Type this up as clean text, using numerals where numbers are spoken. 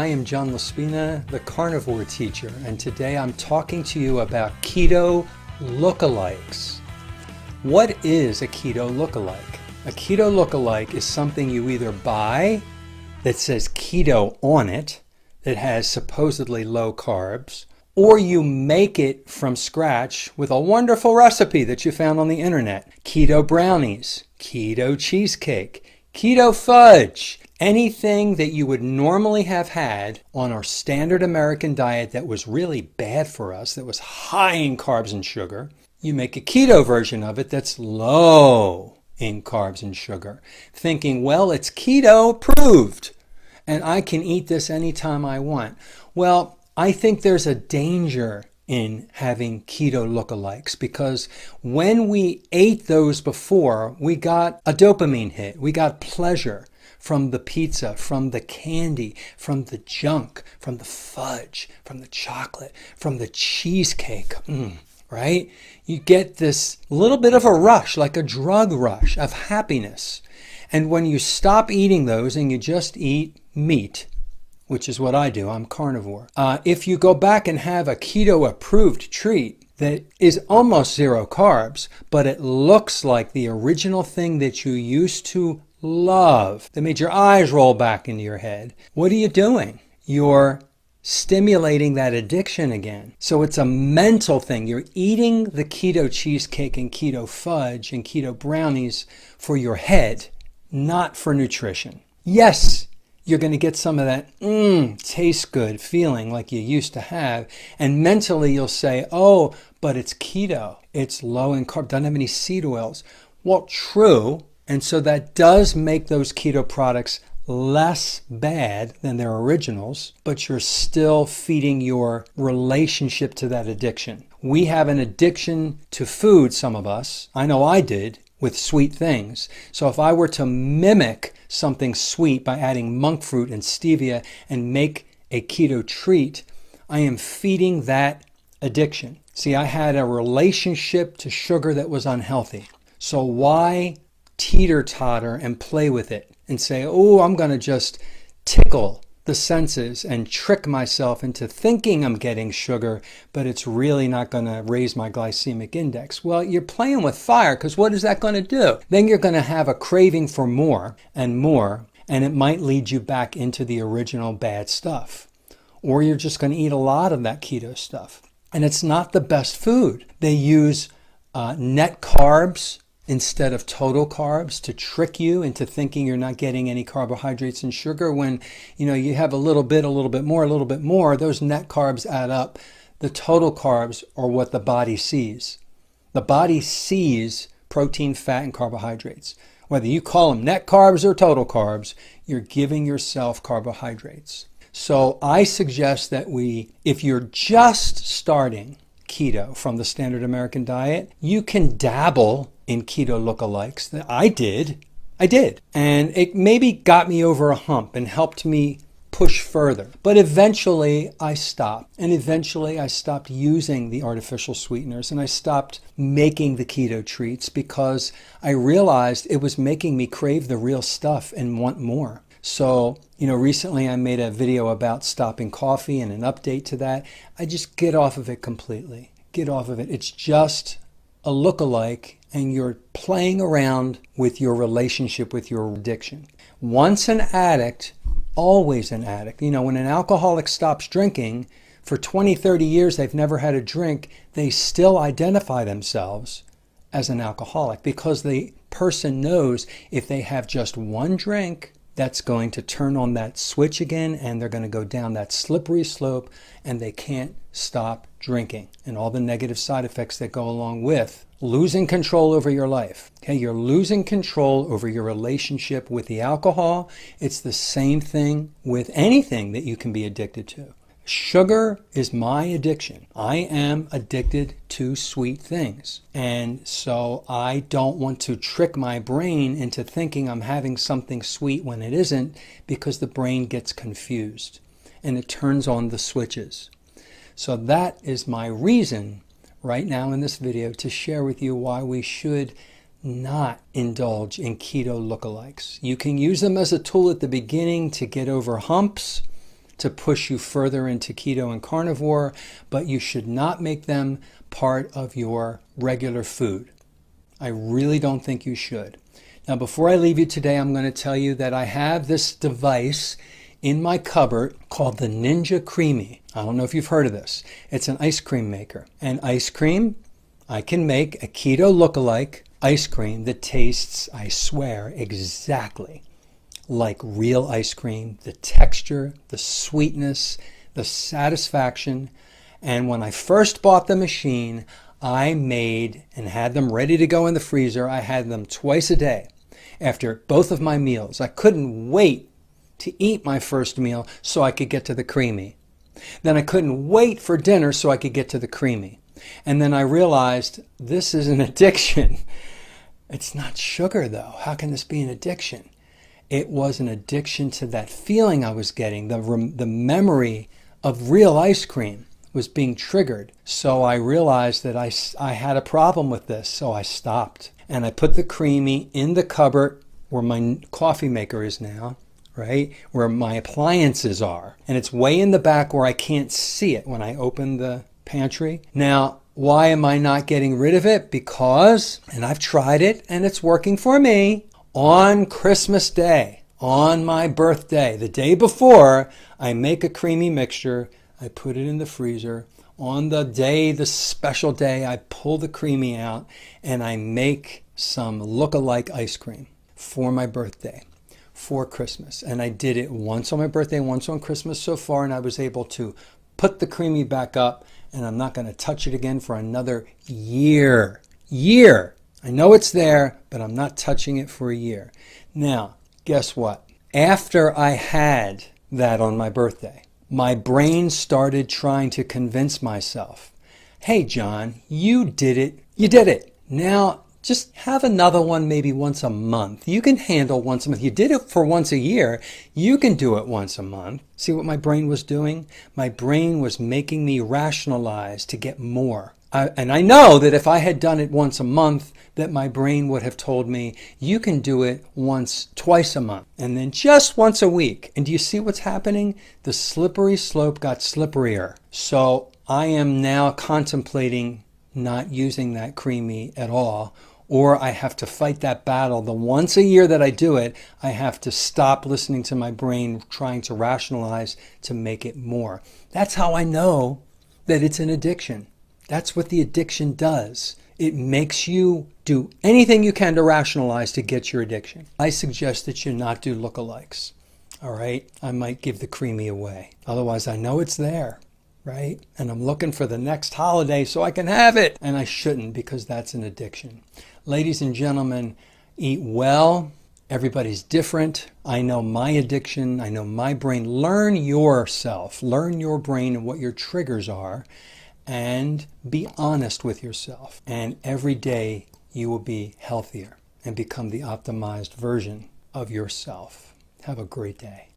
I am John Laspina, the Carnivore teacher, and today I'm talking to you about Keto Look-Alikes. What is a Keto Look-Alike? A Keto Look-Alike is something you either buy that says keto on it, that has supposedly low carbs, or you make it from scratch with a wonderful recipe that you found on the internet. Keto brownies, keto cheesecake, keto fudge, anything that you would normally have had on our standard American diet that was really bad for us, that was high in carbs and sugar, you make a keto version of it that's low in carbs and sugar, thinking, well, it's keto approved and I can eat this anytime I want. Well, I think there's a danger in having keto lookalikes because when we ate those before, we got a dopamine hit. We got pleasure from the pizza, from the candy, from the junk, from the fudge, from the chocolate, from the cheesecake, right? You get this little bit of a rush, like a drug rush of happiness. And when you stop eating those and you just eat meat, which is what I do, I'm carnivore. If you go back and have a keto approved treat that is almost zero carbs, but it looks like the original thing that you used to love, that made your eyes roll back into your head, what are you doing? You're stimulating that addiction again. So it's a mental thing. You're eating the keto cheesecake and keto fudge and keto brownies for your head, not for nutrition. Yes, you're going to get some of that tastes good feeling like you used to have. And mentally you'll say, oh, but it's keto. It's low in carb, doesn't have any seed oils. Well, true. And so that does make those keto products less bad than their originals, but you're still feeding your relationship to that addiction. We have an addiction to food, some of us. I know I did, with sweet things. So if I were to mimic something sweet by adding monk fruit and stevia and make a keto treat, I am feeding that addiction. See, I had a relationship to sugar that was unhealthy. So why teeter-totter and play with it and say, oh, I'm going to just tickle the senses and trick myself into thinking I'm getting sugar, but it's really not going to raise my glycemic index. Well, you're playing with fire because what is that going to do? Then you're going to have a craving for more, and it might lead you back into the original bad stuff. Or you're just going to eat a lot of that keto stuff. And it's not the best food. They use net carbs instead of total carbs to trick you into thinking you're not getting any carbohydrates and sugar when you have a little bit more, those net carbs add up. The total carbs are what the body sees. The body sees protein, fat, and carbohydrates. Whether you call them net carbs or total carbs, you're giving yourself carbohydrates. So I suggest that if you're just starting keto from the standard American diet, you can dabble in keto lookalikes. I did. And it maybe got me over a hump and helped me push further. But eventually I stopped. And eventually I stopped using the artificial sweeteners and I stopped making the keto treats because I realized it was making me crave the real stuff and want more. So, recently I made a video about stopping coffee and an update to that. I just get off of it completely. Get off of it. It's just a lookalike and you're playing around with your relationship with your addiction. Once an addict, always an addict. When an alcoholic stops drinking, for 20, 30 years they've never had a drink, they still identify themselves as an alcoholic because the person knows if they have just one drink, that's going to turn on that switch again and they're going to go down that slippery slope and they can't stop drinking and all the negative side effects that go along with losing control over your life. Okay, you're losing control over your relationship with the alcohol. It's the same thing with anything that you can be addicted to. Sugar is my addiction. I am addicted to sweet things. And so I don't want to trick my brain into thinking I'm having something sweet when it isn't, because the brain gets confused and it turns on the switches. So that is my reason right now in this video to share with you why we should not indulge in keto lookalikes. You can use them as a tool at the beginning to get over humps to push you further into keto and carnivore, but you should not make them part of your regular food. I really don't think you should. Now, before I leave you today, I'm going to tell you that I have this device in my cupboard called the Ninja Creamy. I don't know if you've heard of this. It's an ice cream maker. And ice cream, I can make a keto look-alike ice cream that tastes, I swear, exactly like real ice cream. The texture, the sweetness, the satisfaction. And when I first bought the machine, I made and had them ready to go in the freezer. I had them twice a day after both of my meals. I couldn't wait to eat my first meal so I could get to the creamy. Then I couldn't wait for dinner so I could get to the creamy. And then I realized this is an addiction. It's not sugar though. How can this be an addiction? It was an addiction to that feeling I was getting. The memory of real ice cream was being triggered. So I realized that I had a problem with this. So I stopped. And I put the creamy in the cupboard where my coffee maker is now, right? Where my appliances are. And it's way in the back where I can't see it when I open the pantry. Now, why am I not getting rid of it? Because, and I've tried it and it's working for me, on Christmas Day, on my birthday, the day before, I make a creamy mixture. I put it in the freezer. On the day, the special day, I pull the creamy out and I make some look-alike ice cream for my birthday, for Christmas. And I did it once on my birthday, once on Christmas so far, and I was able to put the creamy back up, and I'm not going to touch it again for another year. I know it's there, but I'm not touching it for a year. Now, guess what? After I had that on my birthday, my brain started trying to convince myself, hey, John, you did it. You did it. Now, just have another one maybe once a month. You can handle once a month. You did it for once a year. You can do it once a month. See what my brain was doing? My brain was making me rationalize to get more. And I know that if I had done it once a month, that my brain would have told me, you can do it twice a month, and then just once a week. And do you see what's happening? The slippery slope got slipperier. So I am now contemplating not using that creamy at all, or I have to fight that battle. The once a year that I do it, I have to stop listening to my brain trying to rationalize to make it more. That's how I know that it's an addiction. That's what the addiction does. It makes you do anything you can to rationalize to get your addiction. I suggest that you not do lookalikes. All right? I might give the creamy away. Otherwise, I know it's there, right? And I'm looking for the next holiday so I can have it. And I shouldn't, because that's an addiction. Ladies and gentlemen, eat well. Everybody's different. I know my addiction. I know my brain. Learn yourself. Learn your brain and what your triggers are. And be honest with yourself. And every day you will be healthier and become the optimized version of yourself. Have a great day.